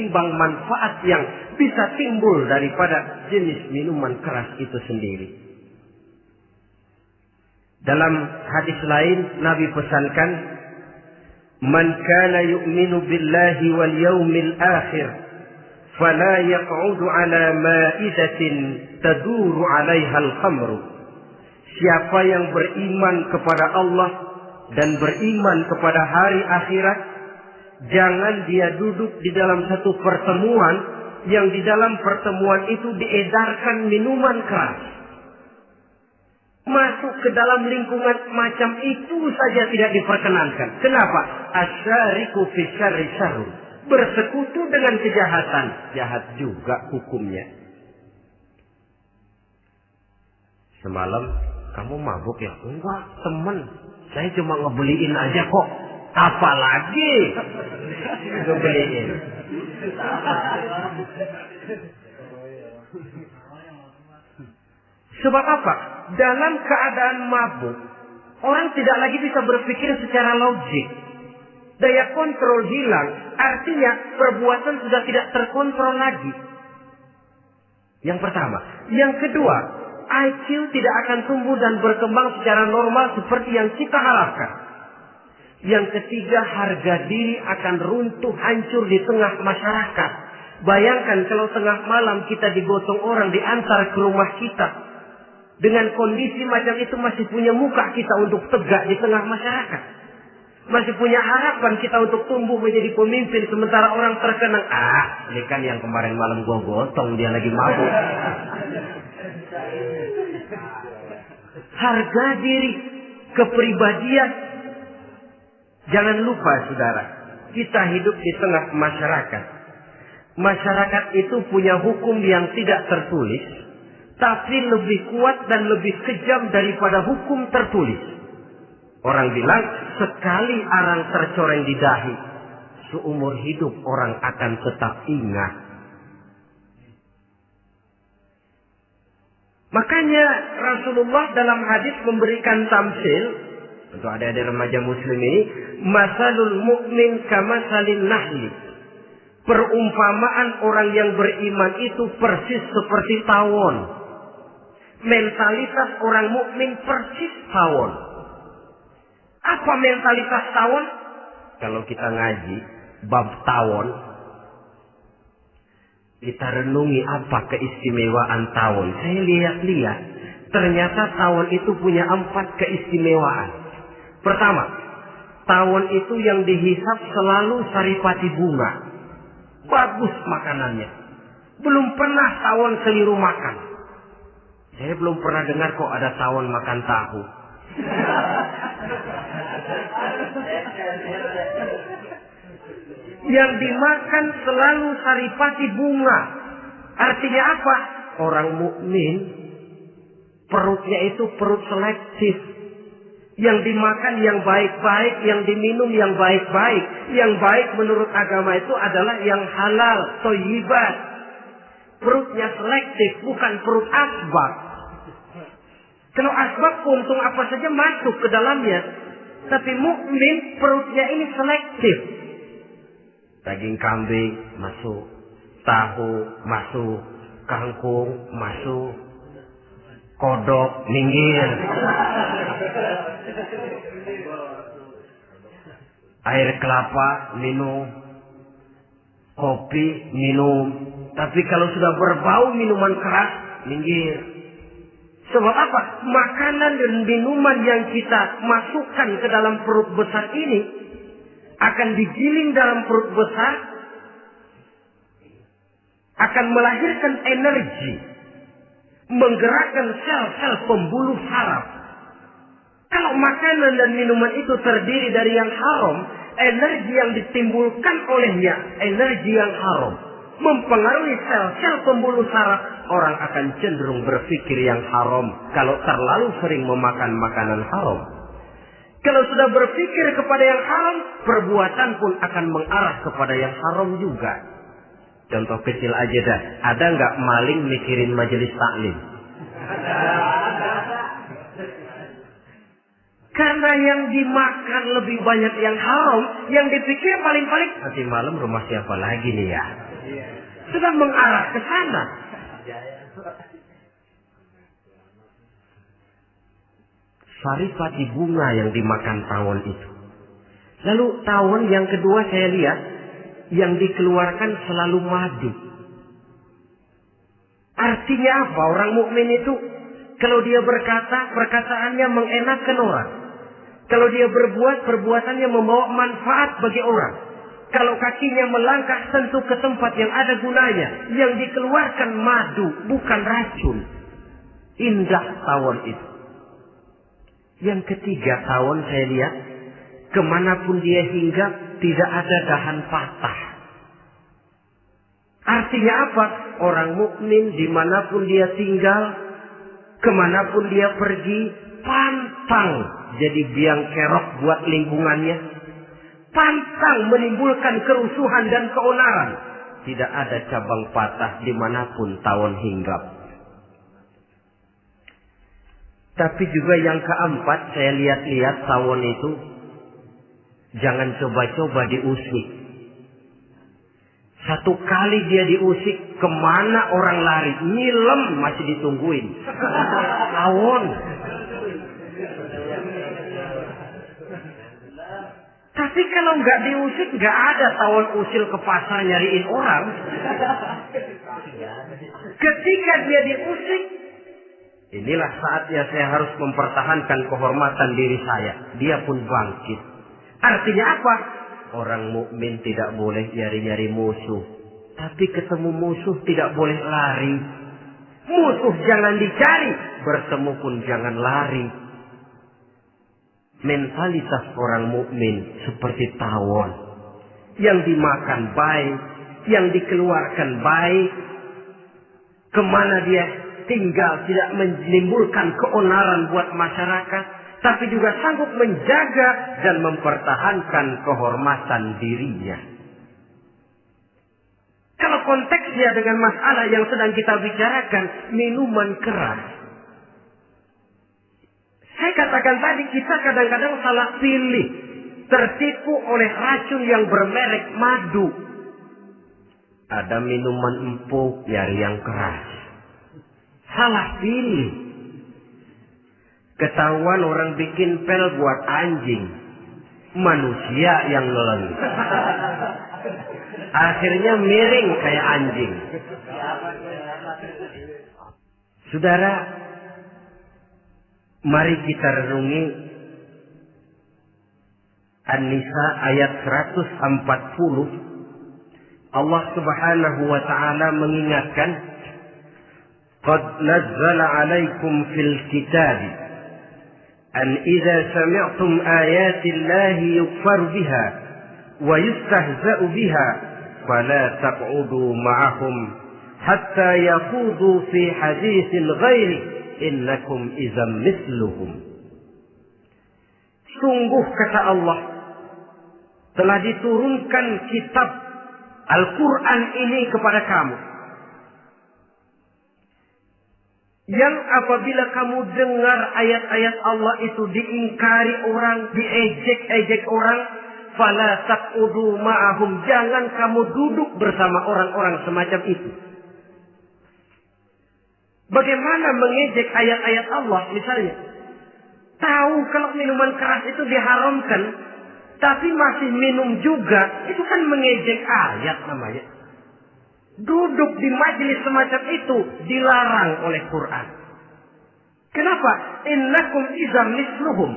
ketimbang manfaat yang bisa timbul daripada jenis minuman keras itu sendiri. Dalam hadis lain Nabi pesankan, "Man kana yu'minu billahi wal yawmil akhir fala yaq'udu ala ma'idatin taduru 'alaiha al-khamru." Siapa yang beriman kepada Allah dan beriman kepada hari akhirat, jangan dia duduk di dalam satu pertemuan yang di dalam pertemuan itu diedarkan minuman keras. Masuk ke dalam lingkungan macam itu saja tidak diperkenankan. Kenapa? Asyariku fi syarri syarrun. Bersekutu dengan kejahatan, jahat juga hukumnya. Semalam kamu mabuk ya? Enggak, temen. Saya cuma ngebeliin aja kok. Apalagi ngebeliin. Sebab apa? Dalam keadaan mabuk, orang tidak lagi bisa berpikir secara logik. Daya kontrol hilang, artinya perbuatan sudah tidak terkontrol lagi. Yang pertama. Yang kedua, IQ tidak akan tumbuh dan berkembang secara normal seperti yang kita harapkan. Yang ketiga, harga diri akan runtuh hancur di tengah masyarakat. Bayangkan kalau tengah malam kita digotong orang, diantar ke rumah kita. Dengan kondisi macam itu masih punya muka kita untuk tegak di tengah masyarakat. Masih punya harapan kita untuk tumbuh menjadi pemimpin sementara orang terkenang. Ini kan yang kemarin malam gua gotong, dia lagi mabuk. Harga diri, kepribadian. Jangan lupa saudara, kita hidup di tengah masyarakat. Masyarakat itu punya hukum yang tidak tertulis, tapi lebih kuat dan lebih kejam daripada hukum tertulis. Orang bilang, sekali arang tercoreng di dahi, seumur hidup orang akan tetap ingat. Makanya Rasulullah dalam hadis memberikan tamsil untuk adik-adik remaja muslim ini, masalul mu'min kamasalin nahli. Perumpamaan orang yang beriman itu persis seperti tawon. Mentalitas orang mukmin persis tawon. Apa mentalitas tawon? Kalau kita ngaji bab tawon, kita renungi apa keistimewaan tawon. Saya lihat-lihat, ternyata tawon itu punya 4 keistimewaan. Pertama, tawon itu yang dihisap selalu saripati bunga. Bagus makanannya. Belum pernah tawon keliru makan. Saya belum pernah dengar kok ada tawon makan tahu. Yang dimakan selalu saripati bunga. Artinya apa? Orang mukmin perutnya itu perut selektif. Yang dimakan yang baik-baik, yang diminum yang baik-baik. Yang baik menurut agama itu adalah yang halal, thayyibat. Perutnya selektif, bukan perut asbab. Kalau asbab puntung apa saja masuk ke dalamnya. Tapi mukmin perutnya ini selektif. Daging kambing masuk, tahu masuk, kangkung masuk, kodok minggir. Air kelapa minum, kopi minum. Tapi kalau sudah berbau minuman keras, minggir. Sebab apa? Makanan dan minuman yang kita masukkan ke dalam perut besar ini akan digiling dalam perut besar, akan melahirkan energi, menggerakkan sel-sel pembuluh saraf. Kalau makanan dan minuman itu terdiri dari yang haram, energi yang ditimbulkan olehnya energi yang haram, mempengaruhi sel-sel pembuluh saraf. Orang akan cenderung berpikir yang haram kalau terlalu sering memakan makanan haram. Kalau sudah berpikir kepada yang haram, perbuatan pun akan mengarah kepada yang haram juga. Contoh kecil aja dah, ada nggak maling mikirin majelis taklim? Karena yang dimakan lebih banyak yang haram, yang dipikir paling-paling nanti malam rumah siapa lagi nih ya? Sudah mengarah ke sana. Saripati bunga yang dimakan tawon itu. Lalu tawon yang kedua saya lihat, yang dikeluarkan selalu madu. Artinya apa? Orang mukmin itu kalau dia berkata, perkataannya mengenakan orang. Kalau dia berbuat, perbuatannya membawa manfaat bagi orang. Kalau kakinya melangkah tentu ke tempat yang ada gunanya. Yang dikeluarkan madu, bukan racun. Indah tawon itu. Yang ketiga tawon saya lihat, kemanapun dia hinggap, tidak ada dahan patah. Artinya apa? Orang mukmin dimanapun dia tinggal, kemanapun dia pergi, pantang jadi biang kerok buat lingkungannya. Pantang menimbulkan kerusuhan dan keonaran. Tidak ada cabang patah dimanapun tawon hinggap. Tapi juga yang keempat, saya lihat-lihat tawon itu, jangan coba-coba diusik. Satu kali dia diusik, kemana orang lari? Nyilem masih ditungguin. Tawon. Tapi kalau nggak diusik, nggak ada tawon usil ke pasar nyariin orang. Ketika dia diusik, inilah saatnya saya harus mempertahankan kehormatan diri saya. Dia pun bangkit. Artinya apa? Orang mukmin tidak boleh nyari-nyari musuh. Tapi ketemu musuh tidak boleh lari. Musuh jangan dicari. Bertemu pun jangan lari. Mentalitas orang mukmin seperti tawon. Yang dimakan baik. Yang dikeluarkan baik. Kemana dia tinggal tidak menimbulkan keonaran buat masyarakat. Tapi juga sanggup menjaga dan mempertahankan kehormatan dirinya. Kalau konteksnya dengan masalah yang sedang kita bicarakan, minuman keras. Saya katakan tadi, kita kadang-kadang salah pilih. Tertipu oleh racun yang bermerek madu. Ada minuman empuk, nyari yang keras. Salah pilih. Ketahuan orang bikin pel buat anjing. Manusia yang nelen. Akhirnya miring kayak anjing. Saudara, mari kita renungi An-Nisa ayat 140. Allah Subhanahu wa ta'ala mengingatkan, "Qad nazzala 'alaikum fil kitab أن إذا سمعتم آيات الله يكفر بها ويستهزأ بها فلا تقعدوا معهم حتى يخوضوا في حديث غيره إنكم إذا مثلهم." Sungguh kata Allah, telah diturunkan kitab Al-Quran ini kepada kamu, yang apabila kamu dengar ayat-ayat Allah itu diingkari orang, diejek-ejek orang, fala taqudu ma'ahum, jangan kamu duduk bersama orang-orang semacam itu. Bagaimana mengejek ayat-ayat Allah misalnya? Tahu kalau minuman keras itu diharamkan, tapi masih minum juga, itu kan mengejek ayat namanya. Duduk di majelis semacam itu dilarang oleh Quran. Kenapa? Innakum idzam misluhum.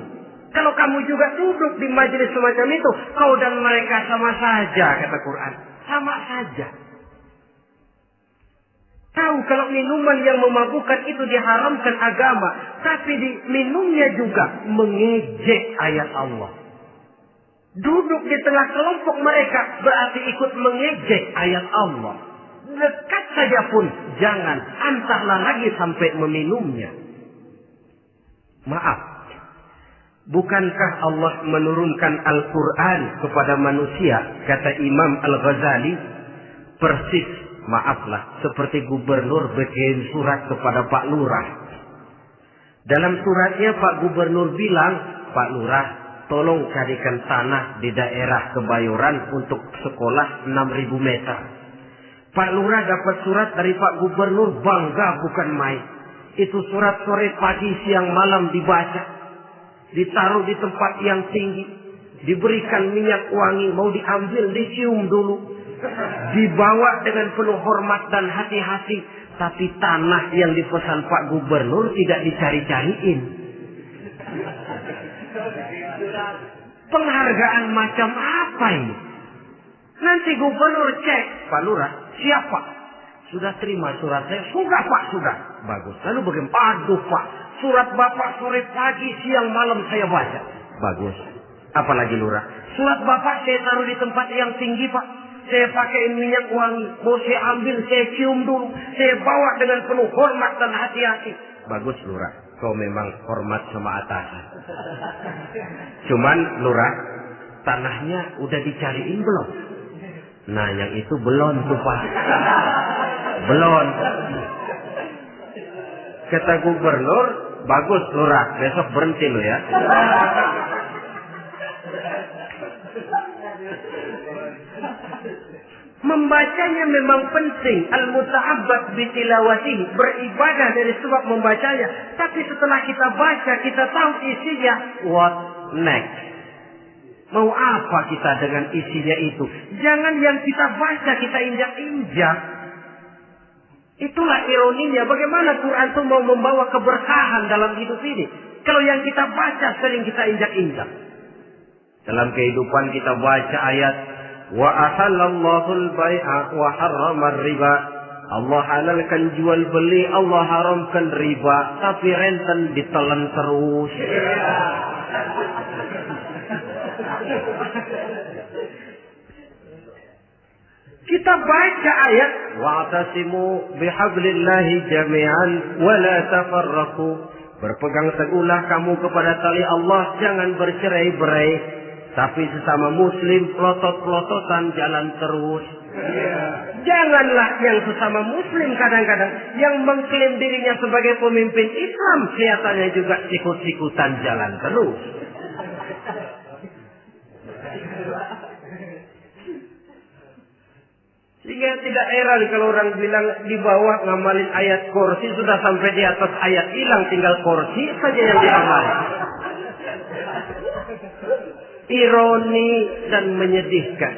Kalau kamu juga duduk di majelis semacam itu, kau dan mereka sama saja, kata Quran. Sama saja. Tahu kalau minuman yang memabukkan itu diharamkan agama, tapi minumnya juga mengejek ayat Allah. Duduk di tengah kelompok mereka berarti ikut mengejek ayat Allah. Dekat saja pun jangan, antarlah lagi sampai meminumnya. Maaf, bukankah Allah menurunkan Al-Quran kepada manusia, kata Imam Al-Ghazali, persis, maaflah, seperti gubernur bikin surat kepada Pak Lurah. Dalam suratnya Pak Gubernur bilang, Pak Lurah, tolong carikan tanah di daerah Kebayoran untuk sekolah 6.000 meter. Pak Lurah dapat surat dari Pak Gubernur, bangga bukan main. Itu surat sore, pagi, siang, malam dibaca. Ditaruh di tempat yang tinggi. Diberikan minyak wangi, mau diambil, dicium dulu. Dibawa dengan penuh hormat dan hati-hati. Tapi tanah yang dipesan Pak Gubernur tidak dicari-cariin. Penghargaan macam apa ini? Nanti Gubernur cek, Pak Lurah, siapa? Sudah terima surat saya? Sudah Pak, sudah. Bagus. Lalu bagaimana? Aduh Pak, surat Bapak sore, pagi, siang, malam saya baca. Bagus. Apalagi Lurah? Surat Bapak saya taruh di tempat yang tinggi Pak. Saya pakai minyak wangi. Mau saya ambil, saya cium dulu. Saya bawa dengan penuh hormat dan hati-hati. Bagus Lurah. Kau memang hormat sama atasan. Cuman Lurah, tanahnya udah dicariin belum? Nah yang itu belum tuh Pak. Belum. Kata Gubernur, bagus Lurah, besok berhenti lo ya. Membacanya memang penting. Al-muta'abbad bitilawatihi, beribadah dari sebab membacanya. Tapi setelah kita baca, kita tahu isinya. What next? Mau apa kita dengan isinya itu? Jangan yang kita baca kita injak-injak. Itulah ironinya. Bagaimana Quran itu mau membawa keberkahan dalam hidup ini? Kalau yang kita baca sering kita injak-injak. Dalam kehidupan kita baca ayat wa ahallallahu al-bai'a wa harrama riba. Allah halalkan jual beli, Allah haramkan riba, tapi renten ditelan terus. Kita baca ayat wa'tasimu bihablillahi jami'an wa la tafarraqu. Berpegang teguhlah kamu kepada tali Allah, jangan bercerai-berai. Tapi sesama muslim pelotot-pelototan jalan terus. Janganlah yang sesama muslim kadang-kadang yang mengklaim dirinya sebagai pemimpin Islam kelihatannya juga sikut-sikutan jalan terus. Sehingga tidak heran kalau orang bilang di bawah ngamalin ayat kursi sudah sampai di atas ayat hilang, tinggal kursi saja yang diamalin. Ironi dan menyedihkan.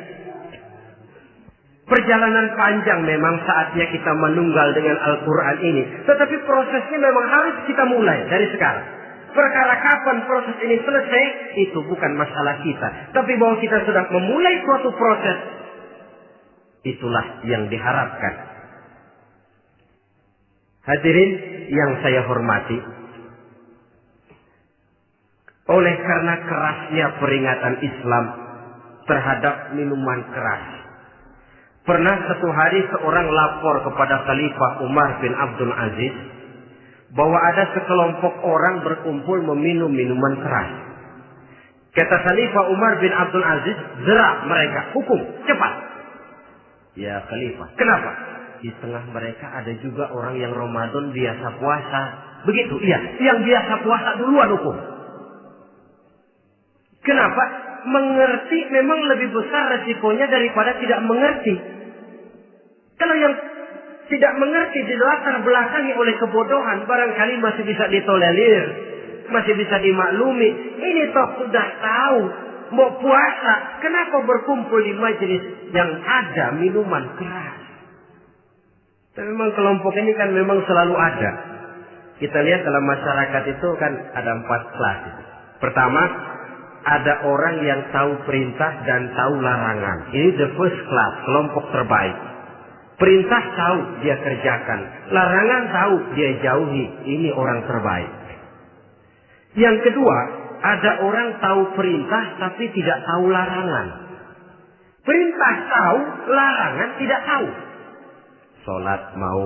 Perjalanan panjang memang saatnya kita menunggal dengan Al-Quran ini. Tetapi prosesnya memang harus kita mulai dari sekarang. Perkara kapan proses ini selesai, itu bukan masalah kita. Tapi bahwa kita sudah memulai suatu proses, itulah yang diharapkan. Hadirin yang saya hormati, oleh karena kerasnya peringatan Islam terhadap minuman keras, pernah satu hari seorang lapor kepada Khalifah Umar bin Abdul Aziz bahwa ada sekelompok orang berkumpul meminum minuman keras. Kata Khalifah Umar bin Abdul Aziz, jerak mereka, hukum, cepat. Ya Khalifah, kenapa? Di tengah mereka ada juga orang yang Ramadan biasa puasa. Begitu, iya, yang biasa puasa duluan hukum. Kenapa? Mengerti memang lebih besar resikonya daripada tidak mengerti. Kalau yang tidak mengerti dilatar belakangi oleh kebodohan, barangkali masih bisa ditolerir, masih bisa dimaklumi. Ini toh sudah tahu mau puasa, kenapa berkumpul di majelis yang ada minuman keras? Tapi memang kelompok ini kan memang selalu ada. Kita lihat dalam masyarakat itu kan ada 4 kelas. Pertama, ada orang yang tahu perintah dan tahu larangan. Ini the first class, kelompok terbaik. Perintah tahu, dia kerjakan. Larangan tahu, dia jauhi. Ini orang terbaik. Yang kedua, ada orang tahu perintah tapi tidak tahu larangan. Perintah tahu, larangan tidak tahu. Sholat mau,